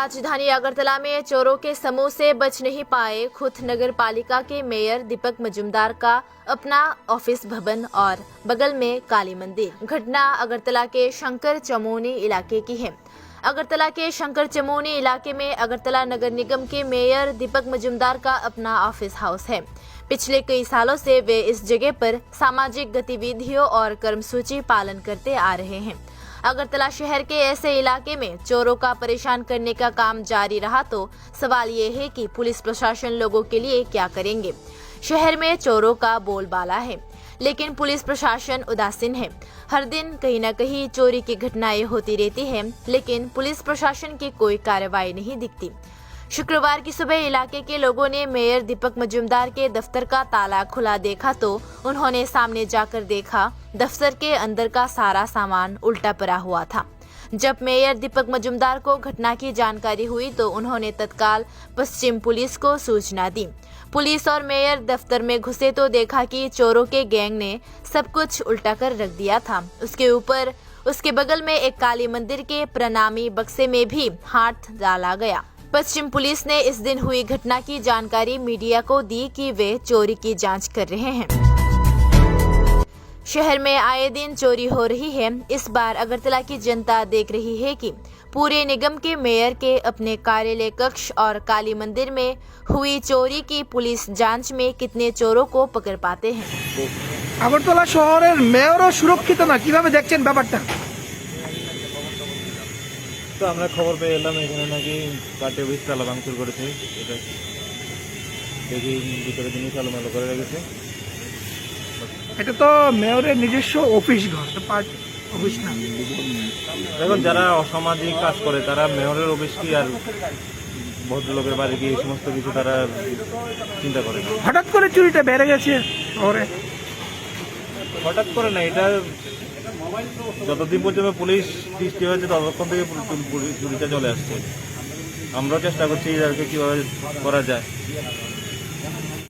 राजधानी अगरतला में चोरों के समूह से बच नहीं पाए खुद नगर पालिका के मेयर दीपक मजूमदार का अपना ऑफिस भवन और बगल में काली मंदिर। घटना अगरतला के शंकर चमोनी इलाके की है। अगरतला के शंकर चमोनी इलाके में अगरतला नगर निगम के मेयर दीपक मजूमदार का अपना ऑफिस हाउस है। पिछले कई सालों से वे इस जगह पर सामाजिक गतिविधियों और कर्मसूची पालन करते आ रहे हैं। अगरतला शहर के ऐसे इलाके में चोरों का परेशान करने का काम जारी रहा तो सवाल ये है कि पुलिस प्रशासन लोगों के लिए क्या करेंगे। शहर में चोरों का बोलबाला है, लेकिन पुलिस प्रशासन उदासीन है। हर दिन कहीं न कहीं चोरी की घटनाएं होती रहती हैं, लेकिन पुलिस प्रशासन की कोई कार्रवाई नहीं दिखती। शुक्रवार की सुबह इलाके के लोगों ने मेयर दीपक मजूमदार के दफ्तर का ताला खुला देखा तो उन्होंने सामने जाकर देखा दफ्तर के अंदर का सारा सामान उल्टा पड़ा हुआ था। जब मेयर दीपक मजूमदार को घटना की जानकारी हुई तो उन्होंने तत्काल पश्चिम पुलिस को सूचना दी। पुलिस और मेयर दफ्तर में घुसे तो देखा कि चोरों के गैंग ने सब कुछ उल्टा कर रख दिया था। उसके बगल में एक काली मंदिर के प्रणामी बक्से में भी हाथ डाला गया। पश्चिम पुलिस ने इस दिन हुई घटना की जानकारी मीडिया को दी कि वे चोरी की जांच कर रहे हैं। शहर में आए दिन चोरी हो रही है। इस बार अगरतला की जनता देख रही है कि पूरे निगम के मेयर के अपने कार्यालय कक्ष और काली मंदिर में हुई चोरी की पुलिस जांच में कितने चोरों को पकड़ पाते हैं। अगरतला शहरेर मेयरও সুরক্ষিত না, কিভাবে দেখছেন ব্যাপারটা? তো আমরা খবর পেয়ে এলাম এখানে নাকি কাটে অফিস তালা ভাঙচুর করেছে। এটা দেখি ভিতরে জিনিস আলোমালো করে রেখেছে। এটা তো মেয়রের নিজস্ব অফিস ঘর, তো পার্টি অফিস না। এখন যারা অসামাজিক কাজ করে তারা মেয়রের অফিস কি আর ভদ্রলোকের বাড়ি গিয়ে এই সমস্ত কিছু তারা চিন্তা করে না। হঠাৎ করে চুরিটা বেড়ে গেছে শহরে। হঠাৎ করে না, এটা যতদিন পর্যন্ত পুলিশ দৃষ্টি হয়েছে ততক্ষণ থেকে চুরিটা চলে আসছে। আমরাও চেষ্টা করছি এদেরকে কীভাবে করা যায়।